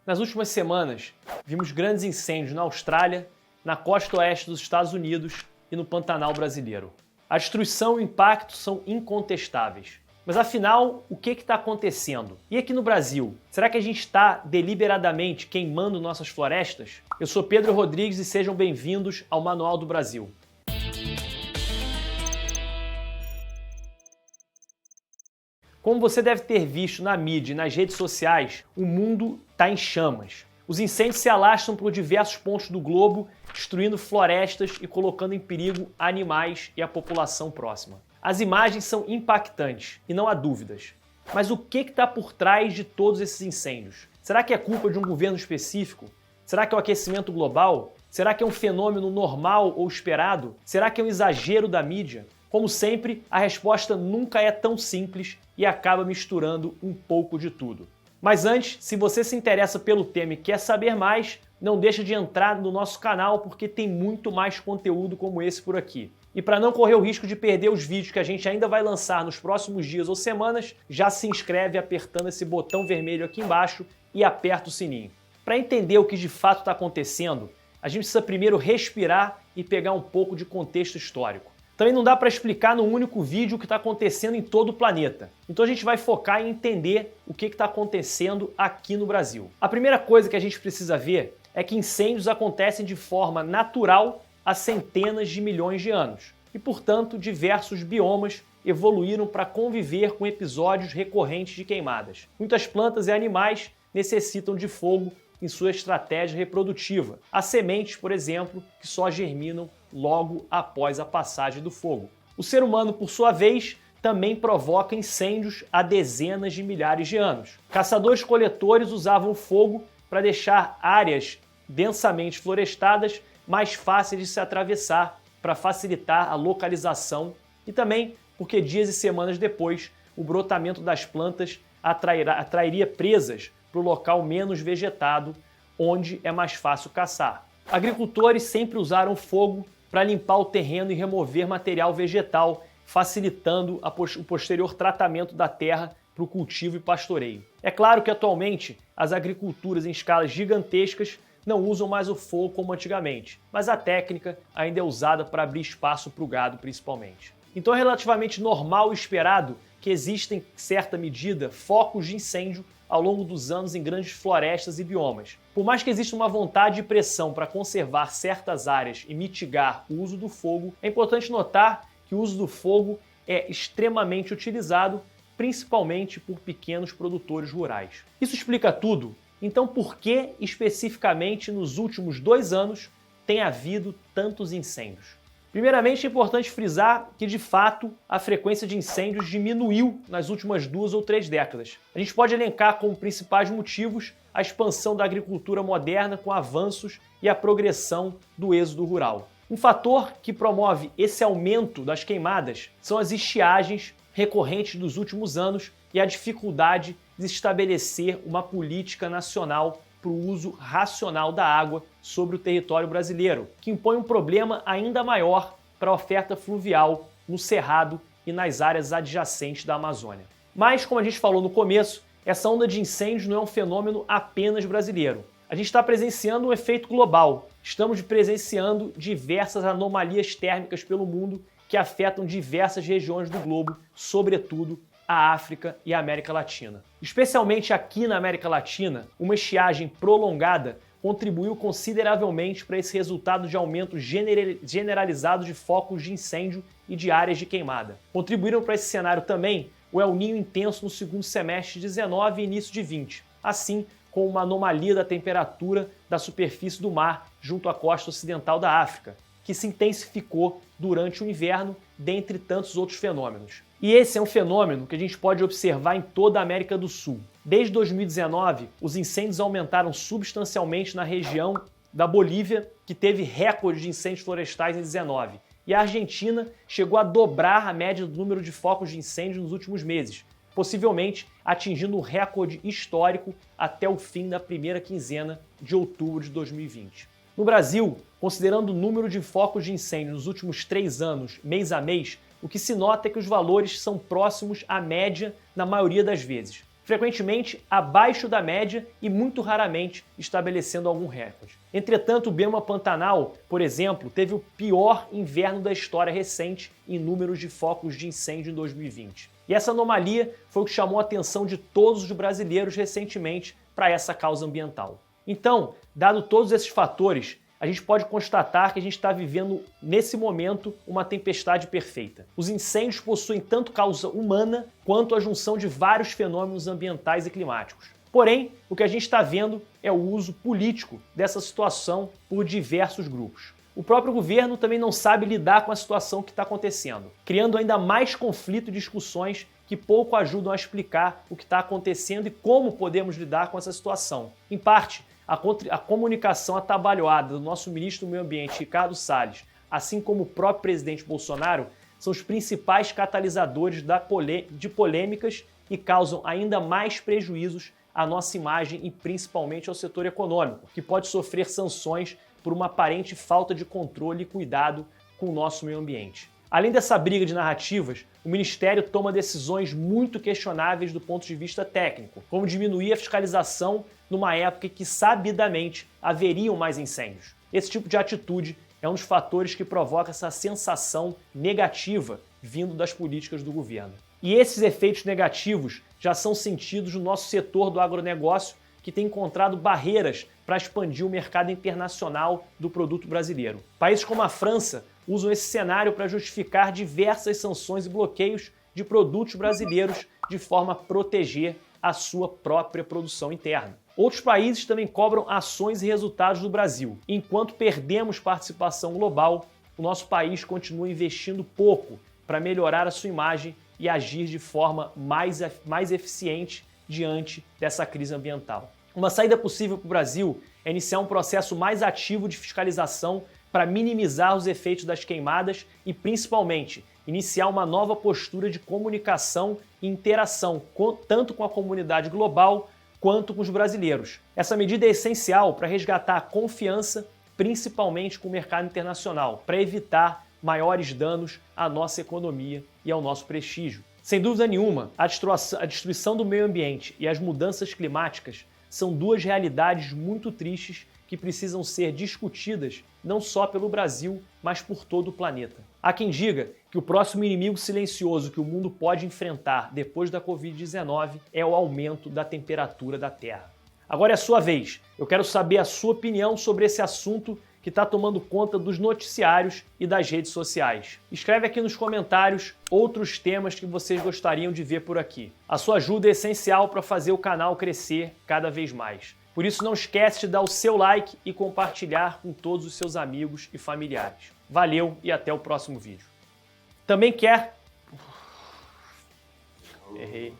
Nas últimas semanas, vimos grandes incêndios na Austrália, na costa oeste dos Estados Unidos e no Pantanal brasileiro. A destruição e o impacto são incontestáveis. Mas afinal, o que está acontecendo? E aqui no Brasil, será que a gente está deliberadamente queimando nossas florestas? Eu sou Pedro Rodrigues e sejam bem-vindos ao Manual do Brasil. Como você deve ter visto na mídia e nas redes sociais, o mundo está em chamas. Os incêndios se alastram por diversos pontos do globo, destruindo florestas e colocando em perigo animais e a população próxima. As imagens são impactantes e não há dúvidas. Mas o que está por trás de todos esses incêndios? Será que é culpa de um governo específico? Será que é o aquecimento global? Será que é um fenômeno normal ou esperado? Será que é um exagero da mídia? Como sempre, a resposta nunca é tão simples e acaba misturando um pouco de tudo. Mas antes, se você se interessa pelo tema e quer saber mais, não deixa de entrar no nosso canal porque tem muito mais conteúdo como esse por aqui. E para não correr o risco de perder os vídeos que a gente ainda vai lançar nos próximos dias ou semanas, já se inscreve apertando esse botão vermelho aqui embaixo e aperta o sininho. Para entender o que de fato está acontecendo, a gente precisa primeiro respirar e pegar um pouco de contexto histórico. Também não dá para explicar num único vídeo o que está acontecendo em todo o planeta. Então a gente vai focar em entender o que está acontecendo aqui no Brasil. A primeira coisa que a gente precisa ver é que incêndios acontecem de forma natural há centenas de milhões de anos. E, portanto, diversos biomas evoluíram para conviver com episódios recorrentes de queimadas. Muitas plantas e animais necessitam de fogo em sua estratégia reprodutiva. Há sementes, por exemplo, que só germinam logo após a passagem do fogo. O ser humano, por sua vez, também provoca incêndios há dezenas de milhares de anos. Caçadores-coletores usavam fogo para deixar áreas densamente florestadas mais fáceis de se atravessar, para facilitar a localização e também porque dias e semanas depois o brotamento das plantas atrairia presas para o local menos vegetado, onde é mais fácil caçar. Agricultores sempre usaram fogo para limpar o terreno e remover material vegetal, facilitando o posterior tratamento da terra para o cultivo e pastoreio. É claro que atualmente as agriculturas em escalas gigantescas não usam mais o fogo como antigamente, mas a técnica ainda é usada para abrir espaço para o gado principalmente. Então é relativamente normal e esperado que existem, em certa medida, focos de incêndio ao longo dos anos em grandes florestas e biomas. Por mais que exista uma vontade e pressão para conservar certas áreas e mitigar o uso do fogo, é importante notar que o uso do fogo é extremamente utilizado, principalmente por pequenos produtores rurais. Isso explica tudo? Então por que, especificamente, nos últimos 2 anos, tem havido tantos incêndios? Primeiramente, é importante frisar que, de fato, a frequência de incêndios diminuiu nas últimas 2 ou 3 décadas. A gente pode elencar como principais motivos a expansão da agricultura moderna com avanços e a progressão do êxodo rural. Um fator que promove esse aumento das queimadas são as estiagens recorrentes dos últimos anos e a dificuldade de estabelecer uma política nacional para o uso racional da água sobre o território brasileiro, que impõe um problema ainda maior para a oferta fluvial no Cerrado e nas áreas adjacentes da Amazônia. Mas, como a gente falou no começo, essa onda de incêndios não é um fenômeno apenas brasileiro. A gente está presenciando um efeito global. Estamos presenciando diversas anomalias térmicas pelo mundo que afetam diversas regiões do globo, sobretudo a África e a América Latina. Especialmente aqui na América Latina, uma estiagem prolongada contribuiu consideravelmente para esse resultado de aumento generalizado de focos de incêndio e de áreas de queimada. Contribuíram para esse cenário também o El Niño intenso no segundo semestre de 19 e início de 20, assim como uma anomalia da temperatura da superfície do mar junto à costa ocidental da África, que se intensificou durante o inverno, dentre tantos outros fenômenos. E esse é um fenômeno que a gente pode observar em toda a América do Sul. Desde 2019, os incêndios aumentaram substancialmente na região da Bolívia, que teve recorde de incêndios florestais em 2019. E a Argentina chegou a dobrar a média do número de focos de incêndio nos últimos meses, possivelmente atingindo um recorde histórico até o fim da primeira quinzena de outubro de 2020. No Brasil, considerando o número de focos de incêndio nos últimos 3 anos, mês a mês, o que se nota é que os valores são próximos à média na maioria das vezes. frequentemente abaixo da média e muito raramente estabelecendo algum recorde. Entretanto, o bioma Pantanal, por exemplo, teve o pior inverno da história recente em números de focos de incêndio em 2020. E essa anomalia foi o que chamou a atenção de todos os brasileiros recentemente para essa causa ambiental. Então, dado todos esses fatores, a gente pode constatar que a gente está vivendo, nesse momento, uma tempestade perfeita. Os incêndios possuem tanto causa humana quanto a junção de vários fenômenos ambientais e climáticos. Porém, o que a gente está vendo é o uso político dessa situação por diversos grupos. O próprio governo também não sabe lidar com a situação que está acontecendo, criando ainda mais conflito e discussões que pouco ajudam a explicar o que está acontecendo e como podemos lidar com essa situação. Em parte, a comunicação atabalhoada do nosso ministro do Meio Ambiente, Ricardo Salles, assim como o próprio presidente Bolsonaro, são os principais catalisadores de polêmicas e causam ainda mais prejuízos à nossa imagem e principalmente ao setor econômico, que pode sofrer sanções por uma aparente falta de controle e cuidado com o nosso meio ambiente. Além dessa briga de narrativas, o Ministério toma decisões muito questionáveis do ponto de vista técnico, como diminuir a fiscalização numa época em que sabidamente haveriam mais incêndios. Esse tipo de atitude é um dos fatores que provoca essa sensação negativa vindo das políticas do governo. E esses efeitos negativos já são sentidos no nosso setor do agronegócio, que tem encontrado barreiras para expandir o mercado internacional do produto brasileiro. Países como a França usam esse cenário para justificar diversas sanções e bloqueios de produtos brasileiros de forma a proteger a sua própria produção interna. Outros países também cobram ações e resultados do Brasil. Enquanto perdemos participação global, o nosso país continua investindo pouco para melhorar a sua imagem e agir de forma mais eficiente diante dessa crise ambiental. Uma saída possível para o Brasil é iniciar um processo mais ativo de fiscalização para minimizar os efeitos das queimadas e, principalmente, iniciar uma nova postura de comunicação e interação, tanto com a comunidade global quanto com os brasileiros. Essa medida é essencial para resgatar a confiança, principalmente com o mercado internacional, para evitar maiores danos à nossa economia e ao nosso prestígio. Sem dúvida nenhuma, a destruição do meio ambiente e as mudanças climáticas são duas realidades muito tristes que precisam ser discutidas não só pelo Brasil, mas por todo o planeta. Há quem diga que o próximo inimigo silencioso que o mundo pode enfrentar depois da Covid-19 é o aumento da temperatura da Terra. Agora é a sua vez. Eu quero saber a sua opinião sobre esse assunto que está tomando conta dos noticiários e das redes sociais. Escreve aqui nos comentários outros temas que vocês gostariam de ver por aqui. A sua ajuda é essencial para fazer o canal crescer cada vez mais. Por isso não esquece de dar o seu like e compartilhar com todos os seus amigos e familiares. Valeu e até o próximo vídeo. Também quer... Errei.